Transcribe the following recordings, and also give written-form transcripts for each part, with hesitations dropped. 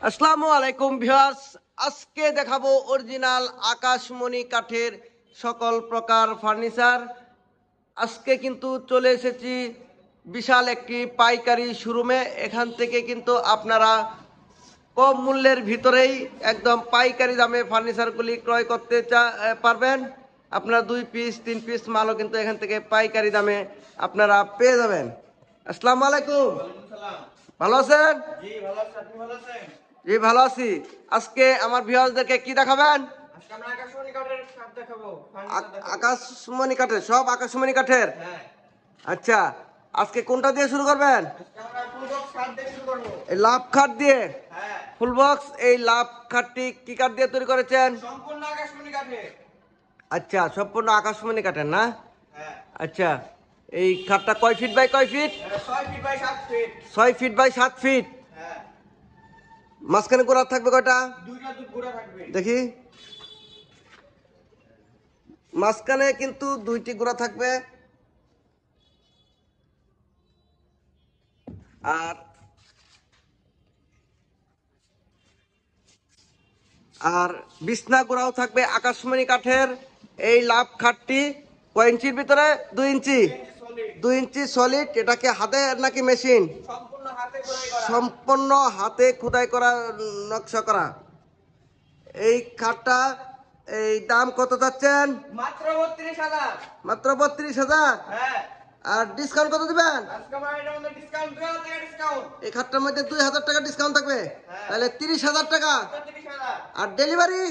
আসসালামু আলাইকুম ভিউয়ার্স, আজকে দেখাবো অরিজিনাল আকাশমণি কাঠের সকল প্রকার ফার্নিচার। আজকে কিন্তু চলে এসেছি বিশাল একটি পাইকারি শোরুমে। এখান থেকে কিন্তু আপনারা কম মূল্যের ভিতরেই একদম পাইকারি দামে ফার্নিচারগুলি ক্রয় করতে পারবেন। আপনারা 2 পিস 3 পিস মালও কিন্তু এখান থেকে পাইকারি দামে আপনারা পেয়ে যাবেন। আসসালামু আলাইকুম, ভালো আছেন? জি ভালো আছি। আজকে আমার ভিউয়ারদেরকে কি দেখাবেন? আকাশমণি কাঠের, সব আকাশমণি কাঠের। আচ্ছা, আজকে কোনটা দিয়ে শুরু করবেন? এই লাভ খাট দিয়ে, ফুল বক্স। এই লাভ খাটটি কি কাঠ দিয়ে তৈরি করেছেন? আচ্ছা, সম্পূর্ণ আকাশমণি কাঠের না? আচ্ছা, এই খাটটা কয় ফিট বাই কয় ফিট? 6 feet by 7 feet. মাঝখানে গোড়া থাকবে কয়টা? দেখি, মাঝখানে কিন্তু 2টি গোড়া থাকবে। আর আর বিছনা গোড়াও থাকবে আকাশমণি কাঠের। এই লাভ খাটটি কয় ইঞ্চির ভিতরে? 2 ইঞ্চি। 2 ইঞ্চি সলিড। এটাকে হাতে নাকি মেশিন? সম্পূর্ণ হাতে খোদাই করা, নকশা করা। এই খাটটা এই দাম কত চাচ্ছেন? মাত্র 32,000। মাত্র 32,000। আর ডিসকাউন্ট কত দিবেন? এই খাটটার মধ্যে 2,000 টাকা ডিসকাউন্ট থাকবে, তাহলে 30,000 টাকা। আর ডেলিভারি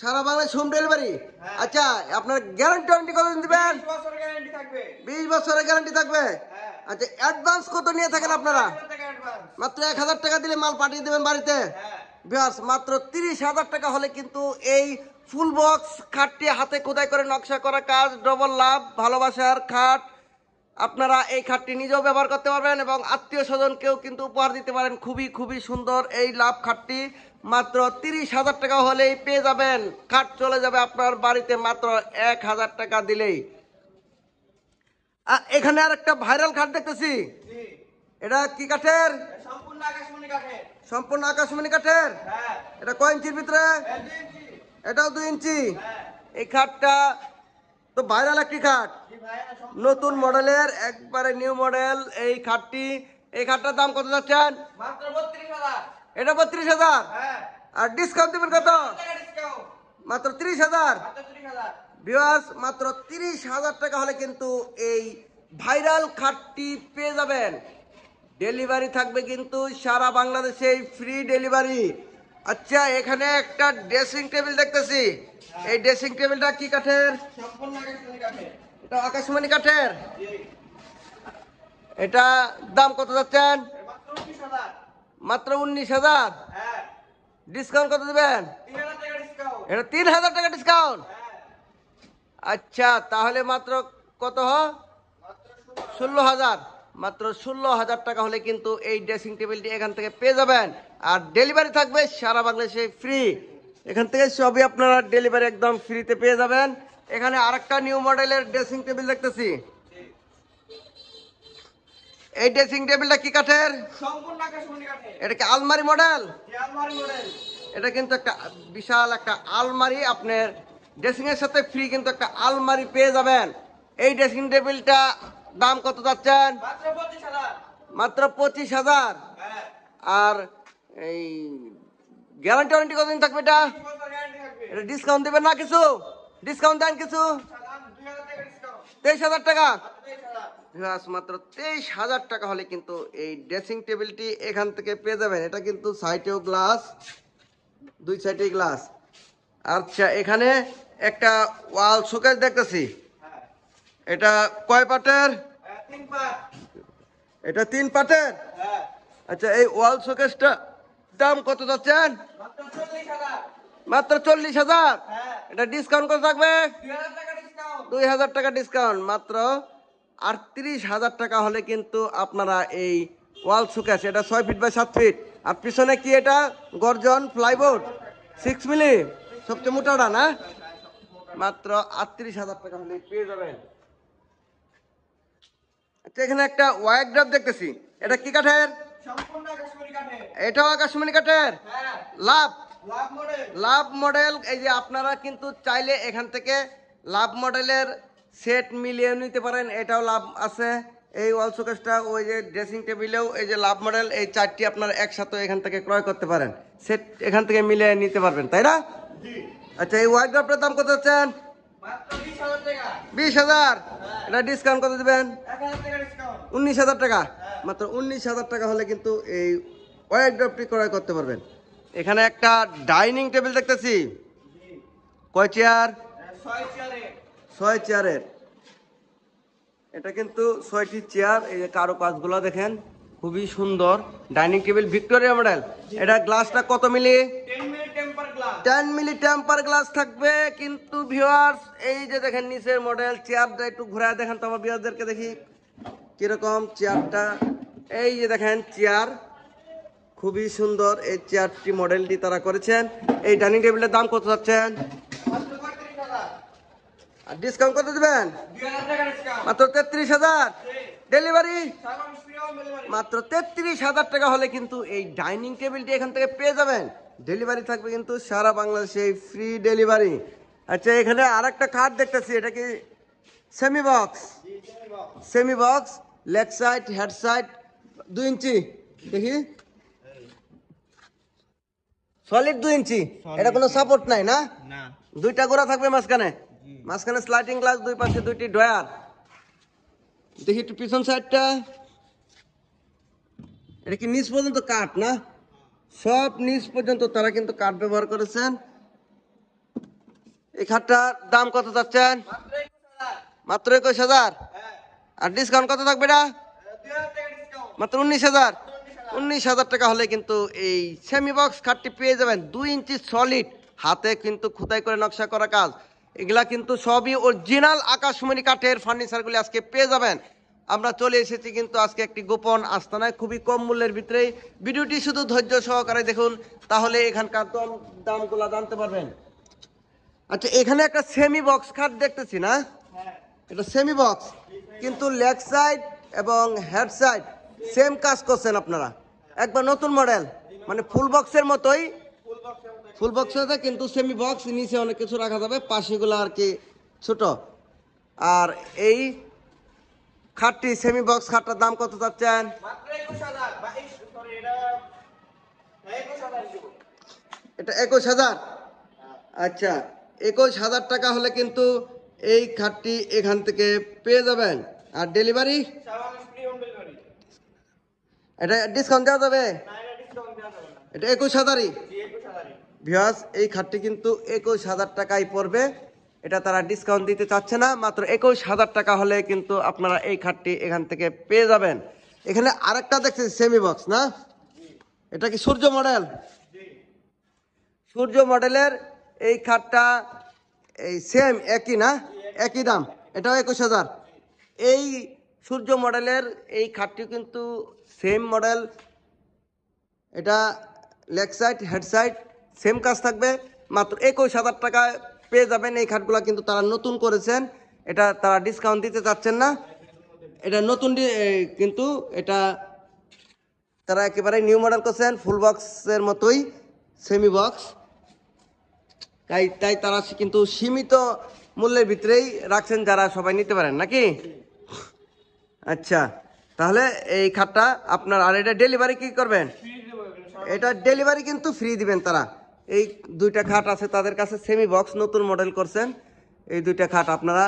সারা বাংলাদেশ হোম ডেলিভারি। আচ্ছা, আপনার গ্যারান্টি কতদিন দিবেন? 20 বছরের গ্যারান্টি থাকবে। আচ্ছা, অ্যাডভান্স কত নিয়ে থাকেন আপনারা? মাত্র 1,000 টাকা দিলে মাল পাঠিয়ে দেবেন বাড়িতে। ভিউয়ার্স, মাত্র 30,000 টাকা হলে কিন্তু এই ফুল বক্স খাটটি হাতে খোদাই করে নকশা করা কাজ, ডবল লাভ ভালোবাসার খাট। আপনারা এই খাটটি নিজেও ব্যবহার করতে পারবেন এবং আত্মীয় স্বজনকেও কিন্তু উপহার দিতে পারেন। খুবই খুবই সুন্দর এই লাভ খাটটি মাত্র 30,000 টাকা হলেই পেয়ে যাবেন। খাট চলে যাবে আপনার বাড়িতে মাত্র 1,000 টাকা দিলেই। এখানে আর একটা ভাইরাল খাট দেখতেছি, এটা কি কাঠের? সম্পূর্ণ আকাশমণি কাঠের। এটা কয় ইঞ্চির ভিতরে? এটাও 2 ইঞ্চি। এই খাটটা তো ভাইরাল একটি খাট, নতুন মডেলের, একবারে নিউ মডেল এই খাটটি। এই খাটটার দাম কত যাচ্ছেন? এটা 32,000। আর ডিসকাউন্ট দেবেন কত? মাত্র 30,000। ভিউয়ার্স, মাত্র 30,000 টাকা হলে কিন্তু এই ভাইরাল খাটটি পেয়ে যাবেন। ডেলিভারি থাকবে কিন্তু সারা বাংলাদেশে, ফ্রি ডেলিভারি। আচ্ছা, এখানে একটা ড্রেসিং টেবিল দেখতেছি। এই ড্রেসিং টেবিলটা কি কাঠের? এটা আকাশমণি কাঠের। এটা দাম কত যাচ্ছেন? মাত্র 19,000। ডিসকাউন্ট কত দিবেন? এটা 3,000 টাকা ডিসকাউন্ট। আচ্ছা, তাহলে মাত্র কত? 16,000। মাত্র 16,000 টাকা হলে কিন্তু এই ড্রেসিং টেবিলটি এখান থেকে পেয়ে যাবেন। আর ডেলিভারি থাকবে সারা বাংলাদেশে ফ্রি। এখান থেকে সবই আপনারা ডেলিভারি একদম ফ্রিতে পেয়ে যাবেন। এখানে আরেকটা নিউ মডেলের ড্রেসিং টেবিল দেখতেছি। এই ড্রেসিং টেবিলটা কি কাঠের? এটা কি আলমারি মডেল? এটা কিন্তু একটা বিশাল একটা আলমারি, আপনার ড্রেসিং এর সাথে ফ্রি কিন্তু একটা আলমারি পেয়ে যাবেন। এই ড্রেসিং টেবিলটা দাম কত যাচ্ছেন? মাত্র 25,000। আর এই গ্যারান্টি ওয়ারেন্টি কতদিন থাকবে এটা? এটা ডিসকাউন্ট দেবেন না কিছু? ডিসকাউন্ট দেন কিছু? 23,000 টাকা। মাত্র 23,000 টাকা হলে কিন্তু এই ড্রেসিং টেবিলটি এখান থেকে পেয়ে যাবেন। এটা কিন্তু সাইডেও গ্লাস, 2 সাইডে গ্লাস। আচ্ছা, এখানে একটা ওয়াল শোকেস দেখতেছি। এটা কয় পাটের? এটা 3 পাটের। আচ্ছা, এই ওয়াল শোকেসটা দাম কত যাচ্ছেন? মাত্র 40,000। এটা ডিসকাউন্ট কত থাকবে? 2,000 টাকা ডিসকাউন্ট। মাত্র 38,000 টাকা হলে কিন্তু আপনারা এই ওয়াল শোকেস, এটা 6 ফিট বাই 7 ফিট। আর পিছনে কি এটা? গর্জন প্লাইবোর্ড 6 মিলি, সবচেয়ে মোটাটা না? মাত্র 38,000 টাকা হলে পেয়ে যাবেন। আচ্ছা, এখানে একটা ওয়াইড ড্রপ দেখতেছি, এটা কি কাঠের? এটাও আকাশমণি কাঠের লাভ লাভ মডেল। এই যে আপনারা কিন্তু চাইলে এখান থেকে লাভ মডেলের সেট মিলিয়ে নিতে পারেন, এটাও লাভ আছে। এই ওয়াল শোকেসটা ওই যে ড্রেসিং টেবিলেও এই যে লাভ মডেল, এই চারটি আপনারা একসাথে এখান থেকে ক্রয় করতে পারেন, সেট এখান থেকে মিলিয়ে নিতে পারবেন, তাই না? আচ্ছা, এই ওয়ার্ড্রপটার দাম কত হচ্ছেন? 20,000। এটা ডিসকাউন্ট কত দিবেন? 19,000 টাকা। মাত্র 19,000 টাকা হলে কিন্তু এই ওয়ার্ড্রপটি ক্রয় করতে পারবেন। এখানে একটা ডাইনিং টেবিল দেখতেছি, কয় চেয়ার? 6 চেয়ারের। এটা কিন্তু 6টি চেয়ার। এই যে কারো কাজগুলো দেখেন, খুবই সুন্দর ডাইনিং টেবিল, ভিক্টোরিয়া মডেল। এটা গ্লাসটা কত মিলি? 10 মিলি টেম্পার গ্লাস থাকবে। কিন্তু ভিউয়ার্স, এই যে দেখেন নিচের মডেল, চেয়ারটা একটু ঘুরায় দেখেন তো আমার ভিউয়ারদেরকে, দেখি কিরকম চেয়ারটা। এই যে দেখেন চেয়ার, খুবই সুন্দর এই চেয়ারটি, মডেলটি তারা করেছেন। এই ডাইনিং টেবিলের দাম কত যাচ্ছেন? আর ডিসকাউন্ট কত দিবেন? মাত্র 33,000। ডেলিভারি মাত্র 33,000 টাকা হলে কিন্তু এই ডাইনিং টেবিলটি এখান থেকে পেয়ে যাবেন। ডেলিভারি থাকবে কিন্তু সারা বাংলাদেশে ফ্রি ডেলিভারি। আচ্ছা, এখানে আরেকটা খাট দেখতেছি, এটা কি semi box? Semi box, leg side head side 2 ইঞ্চি, দেখি সলিড 2 ইঞ্চি। এটা কোনো সাপোর্ট নাই না? দুইটা গোড়া থাকবে মাঝখানে, মাঝখানে স্লাইডিং গ্লাস, দুই পাশে দুইটি ড্রয়ার। দেখি একটু পিছন সাইডটা, এটা কি নিচ পর্যন্ত কাঠ না? সব নিচ পর্যন্ত তারা কিন্তু কাঠ ব্যবহার করেছেন। এই খাটটার দাম কত যাচ্ছেন? মাত্র 21,000। আর ডিসকাউন্ট কত থাকবে এটা? মাত্র 19,000। 19,000 টাকা হলে কিন্তু এই সেমি বক্স খাটটি পেয়ে যাবেন। 2 ইঞ্চি সলিড, হাতে কিন্তু খোদাই করে নকশা করা কাজ। এগুলা কিন্তু সবই অরিজিনাল আকাশমণি কাঠের ফার্নিচারগুলি আজকে পেয়ে যাবেন। আমরা চলে এসেছি কিন্তু আজকে একটি গোপন আস্তানায়, খুবই কম মূল্যের ভিতরে। ভিডিওটি শুধু ধৈর্য সহকারে দেখুন, তাহলে এখানকার দামগুলো জানতে পারবেন। আচ্ছা, এখানে একটা সেমি বক্স খাট দেখতেছি না? এটা সেমি বক্স, কিন্তু লেগ সাইড এবং হেড সাইড সেম কাজ করছেন আপনারা, একবার নতুন মডেল, মানে ফুল বক্সের মতোই। ফুল বক্স আছে কিন্তু সেমি বক্স, নিচে অনেক কিছু রাখা যাবে, পাশেগুলো আর কি ছোট। আর এই খাটটি সেমি বক্স খাটটার দাম কত চাচ্ছেন? এটা 21,000। আচ্ছা, 21,000 টাকা হলে কিন্তু এই খাটটি এখান থেকে পেয়ে যাবেন। আর ডেলিভারি এটা ডিসকাউন্ট দেওয়া যাবে? এটা 21,000ই। ভিউয়ার্স, এই খাটটি কিন্তু 21,000 টাকায় পড়বে। এটা তারা ডিসকাউন্ট দিতে চাচ্ছে না, মাত্র 21,000 টাকা হলে কিন্তু আপনারা এই খাটটি এখান থেকে পেয়ে যাবেন। এখানে আরেকটা দেখছি সেমি বক্স না? এটা কি সূর্য মডেল? সূর্য মডেলের এই খাটটা এই সেম একই না? একই দাম, এটাও 21,000। এই সূর্য মডেলের এই খাটটি কিন্তু সেম মডেল। এটা leg side head side same কাজ থাকবে, মাত্র 21,000 টাকায় পেয়ে যাবেন। এই খাটগুলো কিন্তু তারা নতুন করেছেন, এটা তারা ডিসকাউন্ট দিতে চাচ্ছেন না। এটা নতুন কিন্তু এটা তারা একেবারে নিউ মডেল করছেন, ফুল বক্সের মতোই সেমি বক্স। তাই তারা কিন্তু সীমিত মূল্যের ভিতরেই রাখছেন, যারা সবাই নিতে পারেন নাকি? আচ্ছা, তাহলে এই খাটটা আপনার। আর এটা ডেলিভারি কি করবেন? এটা ডেলিভারি কিন্তু ফ্রি দিবেন তারা। এই দুইটা খাট আছে তাদের কাছে, সেমি বক্স নতুন মডেল করছেন। এই দুইটা খাট আপনারা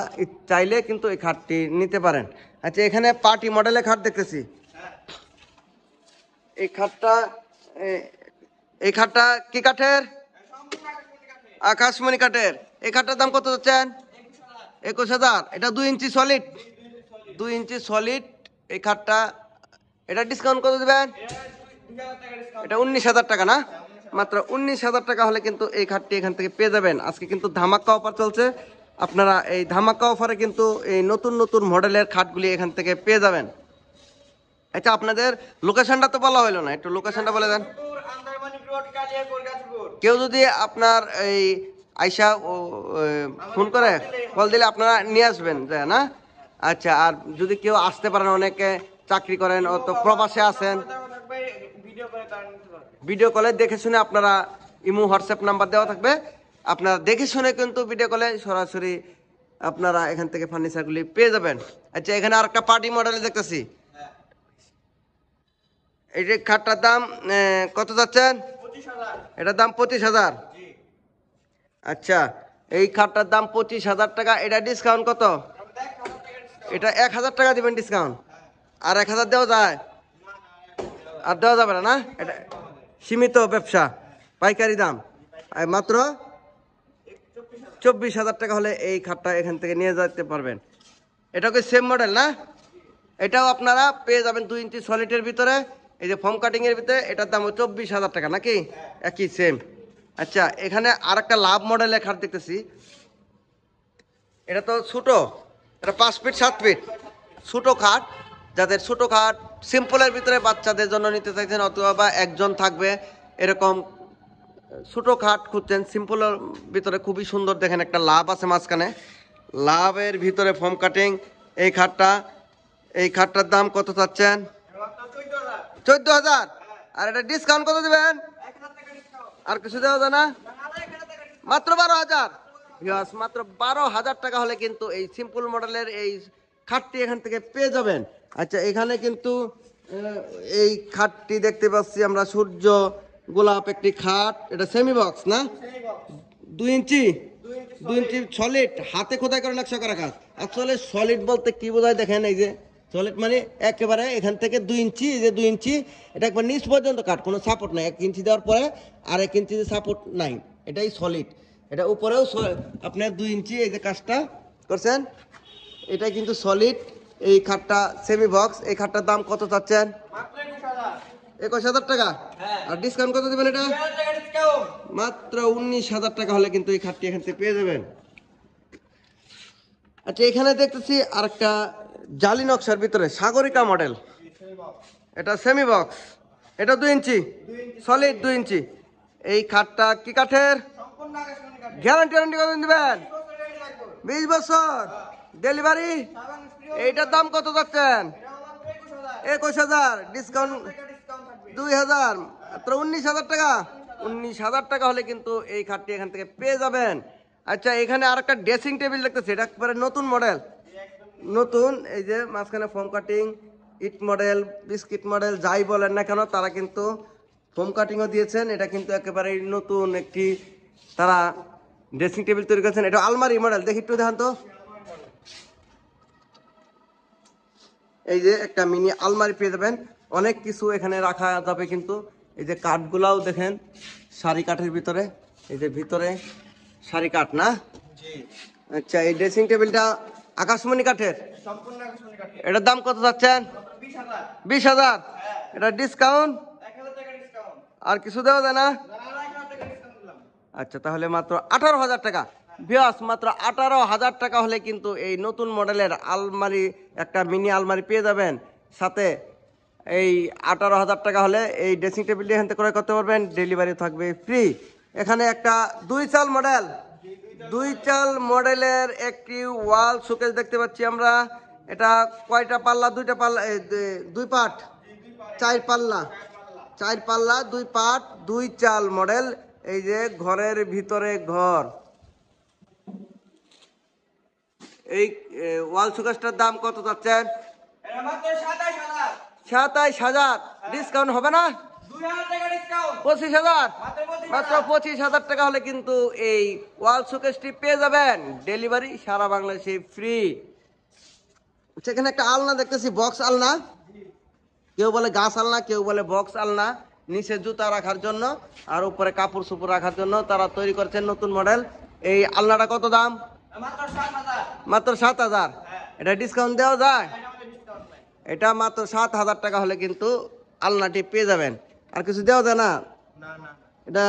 চাইলে কিন্তু এই খাটটি নিতে পারেন। আচ্ছা, এখানে পার্টি মডেলের খাট দেখতেছি। এই খাটটা কি কাঠের? আকাশমণি কাঠের। এই খাটটার দাম কত যাচ্ছেন? 21,000। এটা 2 ইঞ্চি সলিড, 2 ইঞ্চি সলিড এই খাটটা। এটা ডিসকাউন্ট কত দিবেন? এটা 19,000 টাকা না? মাত্র 19,000 টাকা হলে কিন্তু এই খাটটি এখান থেকে পেয়ে যাবেন। আজকে কিন্তু ধামাকা অফার চলছে, আপনারা এই ধামাকা অফারে কিন্তু এই নতুন নতুন মডেলের খাটগুলি এখান থেকে পেয়ে যাবেন। আচ্ছা, আপনাদের লোকেশনটা তো বলা হলো না, একটু লোকেশনটা বলে দেন। কেউ যদি আপনার এই আইসা ফোন করে কল দিলে আপনারা নিয়ে আসবেন, তাই না? আচ্ছা, আর যদি কেউ আসতে পারেন, অনেকে চাকরি করেন, অত প্রবাসে আছেন, ভিডিও কলে দেখে শুনে আপনারা ইমো হোয়াটসঅ্যাপ নাম্বার দেওয়া থাকবে, আপনারা দেখে শুনে কিন্তু ভিডিও কলে সরাসরি আপনারা এখান থেকে ফার্নিচারগুলি পেয়ে যাবেন। আচ্ছা, এখানে আর একটা পার্টি মডেল দেখতেছি। এই যে খাটটার দাম কত যাচ্ছেন? এটার দাম 25,000। আচ্ছা, এই খাটটার দাম 25,000 টাকা। এটা ডিসকাউন্ট কত? এটা 1,000 টাকা দিবেন ডিসকাউন্ট। আর 1,000 দেওয়া যায়? আর দেওয়া যাবে না? এটা সীমিত ব্যবসা, পাইকারি দাম। মাত্র 24,000 টাকা হলে এই খাটটা এখান থেকে নিয়ে যেতে পারবেন। এটা কি সেম মডেল না? এটাও আপনারা পেয়ে যাবেন 2 ইঞ্চি সলিডের ভিতরে, এই যে ফোম কাটিং এর ভিতরে। এটার দাম 24,000 টাকা নাকি? একই সেম। আচ্ছা, এখানে আর একটা লাভ মডেলের খাট দেখতেছি। এটা তো ছোট, এটা 5 ফিট 7 ফিট ছোট খাট। যাদের ছোট খাট সিম্পলের ভিতরে বাচ্চাদের জন্য নিতে চাইছেন, অথবা একজন থাকবে এরকম ছোট খাট খুঁজছেন সিম্পলের ভিতরে, খুবই সুন্দর। দেখেন একটা লাভ আছে মাঝখানে, লাভের ভিতরে ফোম কাটিং এই খাটটা। এই খাটটার দাম কত চাচ্ছেন? 14,000। আর এটা ডিসকাউন্ট কত দিবেন? আর কিছু দেওয়া যায় না? মাত্র 12,000। মাত্র 12,000 টাকা হলে কিন্তু এই সিম্পল মডেলের এই খাটটি এখান থেকে পেয়ে যাবেন। আচ্ছা, এখানে কিন্তু এই খাটটি দেখতে পাচ্ছি আমরা, সূর্য গোলাপ একটি খাট। এটা সেমি বক্স না? 2 ইঞ্চি সলিড, হাতে খোদাই করে নকশা করা কাজ। আসলে সলিড বলতে কি বোঝায় দেখেন, এই যে সলিড মানে একেবারে এখান থেকে 2 ইঞ্চি, এই যে 2 ইঞ্চি, এটা একবার নিচ পর্যন্ত কাট, কোনো সাপোর্ট নাই। 1 ইঞ্চি দেওয়ার পরে আর 1 ইঞ্চি সাপোর্ট নাই, এটাই সলিড। এটা উপরেও আপনার 2 ইঞ্চি এই যে কাজটা করছেন, এটা কিন্তু সলিড। এই খাটটা সেমি বক্স। এই খাটটার দাম কত চাচ্ছেন? 21,000 টাকা। আর ডিসকাউন্ট কত দেবেন? এটা মাত্র 19,000 টাকা হলে কিন্তু এই খাটটি এখান থেকে পেয়ে যাবেন। আচ্ছা, এখানে দেখতেছি আর একটা জালি নকশার ভিতরে সাগরিকা মডেল। এটা সেমি বক্স, এটা 2 ইঞ্চি সলিড 2 ইঞ্চি। এই খাটটা কি কাঠের? গ্যারান্টি কত দিবেন? 20 বছর ডেলিভারি। এইটার দাম কত যাচ্ছেন? 21,000। ডিসকাউন্ট 2,000, মাত্র 19,000 টাকা। 19,000 টাকা হলে কিন্তু এই খাটটি এখান থেকে পেয়ে যাবেন। আচ্ছা, এখানে আর একটা ড্রেসিং টেবিল দেখতেছি, এটা একবারে নতুন মডেল, নতুন। এই যে মাঝখানে ফোম কাটিং, ইট মডেল, বিস্কিট মডেল, যাই বলেন না কেন, তারা কিন্তু ফোম কাটিংও দিয়েছেন। এটা কিন্তু একেবারে নতুন একটি তারা ড্রেসিং টেবিল তৈরি করেছেন। এটা আলমারি মডেল, দেখি একটু দেখান তো। এই যে একটা মিনি আলমারি পেয়ে যাবেন, অনেক কিছু এখানে রাখা যাবে কিন্তু। এই যে কাঠগুলাও দেখেন সারি কাঠের ভিতরে, এই যে ভিতরে সারি কাঠ না? আচ্ছা, এই ড্রেসিং টেবিলটা আকাশমণি কাঠের, এটার দাম কত যাচ্ছেন? 20,000। এটা ডিসকাউন্ট আর কিছু দেওয়া যায় না? আচ্ছা, তাহলে মাত্র 18,000 টাকা। ভিউয়ার্স, মাত্র 18,000 টাকা হলে কিন্তু এই নতুন মডেলের আলমারি, একটা মিনি আলমারি পেয়ে যাবেন। সাথে এই 18,000 টাকা হলে এই ড্রেসিং টেবিলটি এখান থেকে ক্রয় করতে পারবেন, ডেলিভারি থাকবে ফ্রি। এখানে একটা 2 চাল মডেলের একটি ওয়াল শোকেস দেখতে পাচ্ছি আমরা। এটা কয়টা পাল্লা? 2টা পাল্লা, 2 পার্ট, 4 পাল্লা, 4 পাল্লা 2 পার্ট, 2 চাল মডেল। এই যে ঘরের ভিতরে ঘর। এই ওয়াল শোকেসটার দাম কত যাচ্ছেন? 27,000। ডিসকাউন্ট হবে না? 25,000। মাত্র 25,000 টাকা হলে কিন্তু এই ওয়াল শোকেসটি পেয়ে যাবেন, ডেলিভারি সারা বাংলাদেশে ফ্রি। সেখানে একটা আলনা দেখতেছি, বক্স আলনা। কেউ বলে গাছ আলনা, কেউ বলে বক্স আলনা। নিচে জুতা রাখার জন্য আর উপরে কাপড় চোপড় রাখার জন্য তারা তৈরি করছেন নতুন মডেল। এই আলনাটা কত দাম? মাত্র 7,000। এটা ডিসকাউন্ট দেওয়া যায়? এটা মাত্র 7,000 টাকা হলে কিন্তু আলনাটি পেয়ে যাবেন। আর কিছু দেওয়া যায় না? এটা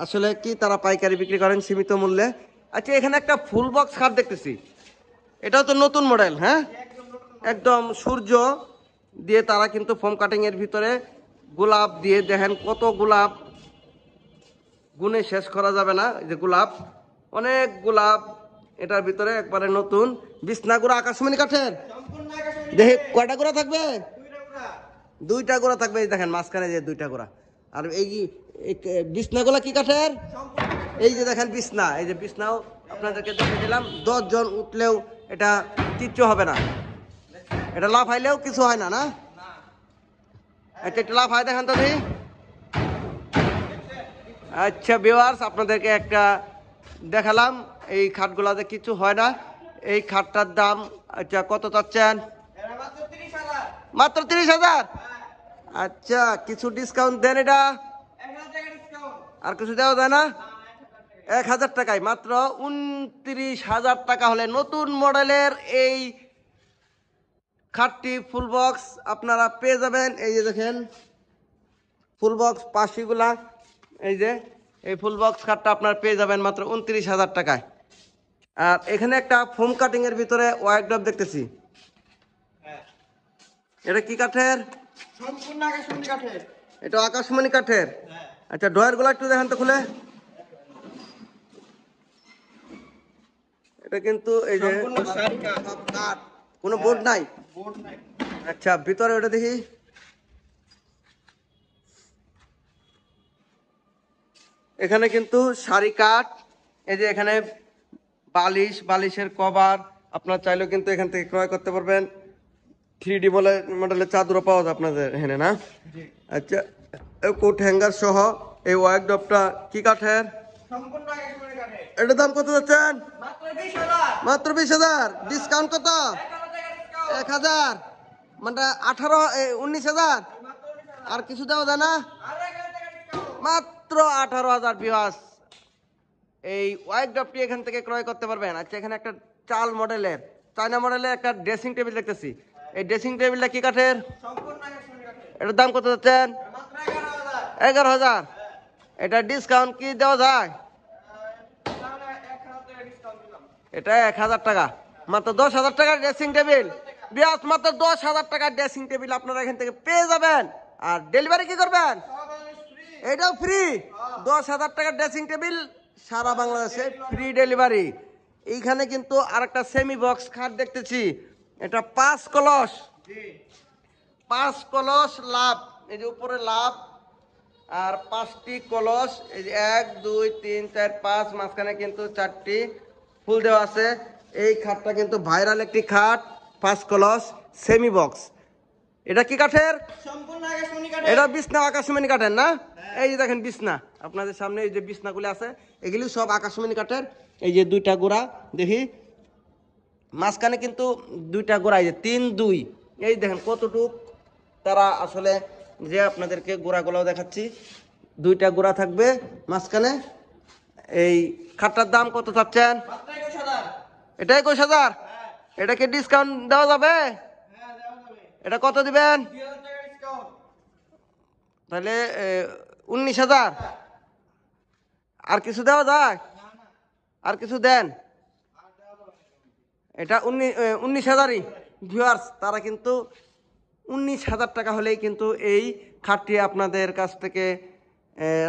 আসলে কি তারা পাইকারি বিক্রি করেন সীমিত মূল্যে। আচ্ছা, এখানে একটা ফুল বক্স খাট দেখতেছি, এটাও তো নতুন মডেল। হ্যাঁ, একদম সূর্য দিয়ে তারা কিন্তু ফোম কাটিং এর ভিতরে গোলাপ দিয়ে, দেখেন কত গোলাপ, গুনে শেষ করা যাবে না। এই যে গোলাপ, অনেক গোলাপ এটার ভিতরে, একবারে নতুন। বিছনা গুঁড়া আকাশমণি কাঠের। দেখে কয়টা গোড়া থাকবে? 2টা গোড়া থাকবে। এই দেখেন মাঝখানে যে 2টা গোড়া, আর এই বিছনাগুলা কি কাঠের? এই যে দেখেন বিছনা, এই যে বিছনাও আপনাদেরকে দেখে দিলাম। 10 জন উঠলেও এটা কিচ্ছু হবে না, এটা লাভ হাইলেও কিছু হয় না, না এটা একটু লাভ হয় দেখেন তো দেখি। আচ্ছা ভিউয়ার্স, আপনাদেরকে একটা দেখালাম, এই খাটগুলাতে কিছু হয় না। এই খাটটার দাম আচ্ছা কত চাচ্ছেন? মাত্র 30,000। আচ্ছা কিছু ডিসকাউন্ট দেন, এটা আর কিছু দেওয়া যায় না? 1,000 টাকায় মাত্র 29,000 টাকা হলে নতুন মডেলের এই খাটটি ফুল বক্স আপনারা পেয়ে যাবেন। এই যে দেখেন ফুল বক্স পাশিগুলা, এই যে এই ফুল বক্স খাটটা আপনারা পেয়ে যাবেন মাত্র 29,000 টাকায়। আর এখানে একটা ফোম কাটিং এর ভিতরে ওয়ার্কড্রপ দেখতেছি, এটা কি কাঠের? সম্পূর্ণ আকাশমণি কাঠের। এটা আকাশমণি কাঠের। আচ্ছা ড্রয়ার গুলা একটু দেখেন তো খুলে। এটা কিন্তু এই যে সব কাঠ, কোনো বোর্ড নাই। আচ্ছা ভিতরে ওটা দেখি। এখানে কিন্তু সারি কাঠ, এই যে এখানে বালিশের কভার আপনার চাইলেও কিন্তু এখান থেকে ক্রয় করতে পারবেন। 3D মডেলের চাদরও পাওয়া যায় আপনাদের এখানে, না? আচ্ছা কোট হ্যাঙ্গার সহ এই ওয়ার্কড্রপটা কি কাঠের? সম্পূর্ণ আকাশমণি কাঠের। এটার দাম কত যাচ্ছেন? মাত্র 20,000। মাত্র 20,000। ডিসকাউন্ট কত? 1,000 মানে 19,000। আর কিছু দেওয়া যায় না? মাত্র 18,000 ভিউয়ার্স এই ওয়ার্কড্রপটি এখান থেকে ক্রয় করতে পারবেন। আচ্ছা এখানে একটা চায়না মডেলের একটা ড্রেসিং টেবিল দেখতেছি, এই ড্রেসিং টেবিলটা কি কাঠের? সম্পূর্ণ আকাশমণি কাঠের। এটার দাম কত যাচ্ছেন? মাত্র 11,000। 11,000। এটা ডিসকাউন্ট কি দেওয়া যায়? তাহলে 1,000 টাকা ডিসকাউন্ট দিলাম। এটা 1,000 টাকা, মাত্র 10,000 টাকার ড্রেসিং টেবিল। বিয়াস মাত্র 10,000 টাকার ড্রেসিং টেবিল আপনারা এখান থেকে পেয়ে যাবেন। আর ডেলিভারি কি করবেন? এটাও ফ্রি। 10,000 টাকার ড্রেসিং টেবিল সারা বাংলাদেশে ফ্রি ডেলিভারি। এইখানে কিন্তু আরেকটা সেমি বক্স খাট দেখতেছি, এটা 5 কলস। 5 কলস লাভ, এই যে উপরে লাভ আর 5টি কলস, এই যে 1 2 3 4 5, মাঝখানে কিন্তু 4টি ফুল দেওয়া আছে। এই খাটটা কিন্তু ভাইরাল একটি খাট, 5 কলস সেমি বক্স। এটা কি কাঠের? সম্পূর্ণ আকাশমণি কাঠের। এটা বিছনা আকাশমণি কাঠের, না? এই যে দেখেন বিছনা আপনাদের সামনে, এই যে বিছনাগুলি আছে এগুলি সব আকাশমণি কাঠের। এই যে 2টা গোড়া দেখি, মাঝখানে কিন্তু 2টা গোড়া, এই যে 3 2, এই দেখেন কতটুক তারা আসলে, যে আপনাদেরকে গোড়াগুলোও দেখাচ্ছি, 2টা গোড়া থাকবে মাঝখানে। এই খাটটার দাম কত চাচ্ছেন? মাত্র 21,000। এটা 21,000। এটা কি ডিসকাউন্ট দেওয়া যাবে? হ্যাঁ দেওয়া যাবে। এটা কত দিবেন? 2,000 টাকা ডিসকাউন্ট। তাহলে 19,000। আর কিছু দেওয়া যায়? আর কিছু দেন। এটা 19,000ই ভিউয়ার্স, তারা কিন্তু 19,000 টাকা হলেই কিন্তু এই খাটটি আপনাদের কাছ থেকে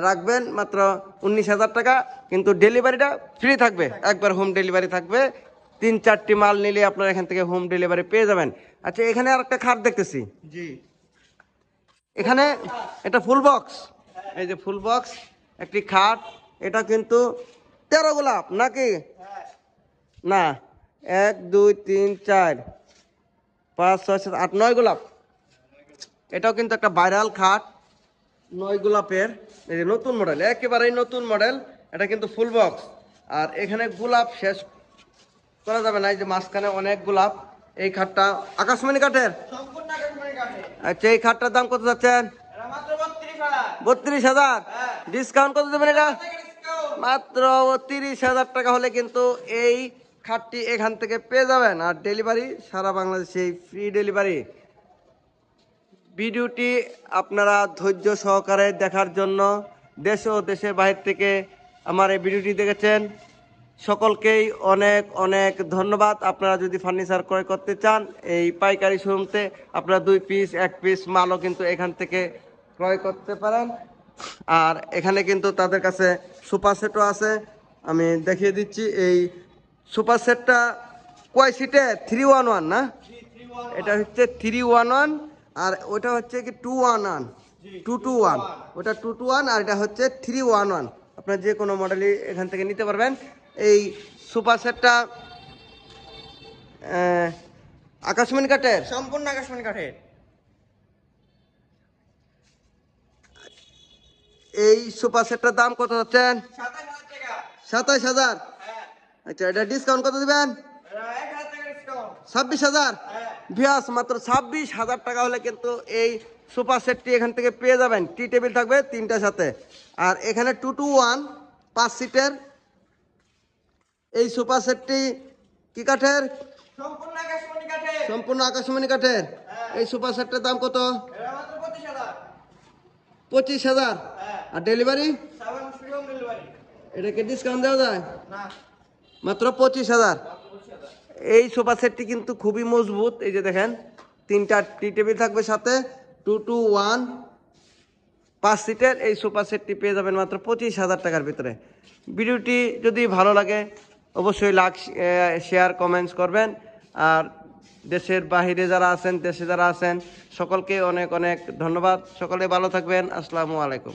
রাখবেন মাত্র 19,000 টাকা। কিন্তু ডেলিভারিটা ফ্রি থাকবে, একবার হোম ডেলিভারি থাকবে। 3-4টি মাল নিলে আপনারা এখান থেকে হোম ডেলিভারি পেয়ে যাবেন। আচ্ছা এখানে আর একটা খাট দেখতেছি, জি এখানে এটা ফুল বক্স, এই যে ফুল বক্স একটি খাট। এটা কিন্তু 13 গোলাপ নাকি? না, 1 2 3 4 5 6 7 8 9 গোলাপ। এটাও কিন্তু একটা ভাইরাল খাট, 9 গোলাপের। এই যে নতুন মডেল, একেবারেই নতুন মডেল। এটা কিন্তু ফুল বক্স। আর এখানে গোলাপ শেষ করা যাবে না, এই যে মাঝখানে অনেক গোলাপ। এই খাটটা আকাশমণি কাঠের। সম্পূর্ণ আকাশমণি কাঠের। আচ্ছা এই খাটটার দাম কত যাচ্ছেন? এটা মাত্র 32,000। 32,000। ডিসকাউন্ট কত দেবেন? এটা ডিসকাউন্ট। মাত্র 30,000 টাকা হলে কিন্তু এই খাটটি এখান থেকে পেয়ে যাবেন। আর ডেলিভারি সারা বাংলাদেশে ফ্রি ডেলিভারি। ভিডিওটি আপনারা ধৈর্য সহকারে দেখার জন্য, দেশ ও দেশের বাইরে থেকে আমার এই ভিডিওটি দেখেছেন, সকলকেই অনেক অনেক ধন্যবাদ। আপনারা যদি ফার্নিচার ক্রয় করতে চান এই পাইকারি শোরুমতে, আপনারা 2 পিস 1 পিস মালও কিন্তু এখান থেকে ক্রয় করতে পারেন। আর এখানে কিন্তু তাদের কাছে সোফা সেটও আছে, আমি দেখিয়ে দিচ্ছি। এই সোফা সেটটা কয় সিটের? 311 না? এটা হচ্ছে 311 আর ওটা হচ্ছে কি 211। 221, ওটা 221 আর এটা হচ্ছে 311। আপনার যে কোনো মডেলই এখান থেকে নিতে পারবেন। এই সোফা সেটটা আকাশমণি কাঠের। সম্পূর্ণ আকাশমণি কাঠের। এই সোফা সেটটার দাম কত হচ্ছেন? 27,000 টাকা। 27,000। হ্যাঁ। আচ্ছা, এটা ডিসকাউন্ট কত দিবেন? 1,000 টাকা ডিসকাউন্ট। 26,000। হ্যাঁ। ভিউয়ার্স, মাত্র 26,000 টাকা হলে কিন্তু এই সোফা সেটটি এখান থেকে পেয়ে যাবেন। টি টেবিল থাকবে 3টার সাথে। আর এখানে 221 5 সিটের এই সোফা সেটটি কি কাঠের? সম্পূর্ণ আকাশমণি কাঠের। সম্পূর্ণ আকাশমণি কাঠের। এই সোফা সেটটার দাম কত? এটা মাত্র 25,000। 25,000। হ্যাঁ। আর ডেলিভারি? 7 free home delivery. এটাকে ডিসকাউন্ট দেওয়া যায়? না, মাত্র 25,000। মাত্র 25,000। এই সোফা সেটটি কিন্তু খুবই মজবুত। এই যে দেখেন, 3টা টি টেবিল থাকবে সাথে। 221 5 সিটের এই সোফা সেটটি পেয়ে যাবেন মাত্র 25,000 টাকার ভিতরে। ভিডিওটি যদি ভালো লাগে অবশ্যই লাইক, শেয়ার, কমেন্টস করবেন। আর দেশের বাহিরে যারা আছেন, দেশে যারা আছেন, সকলকে অনেক অনেক ধন্যবাদ। সকলে ভালো থাকবেন। আসসালামু আলাইকুম।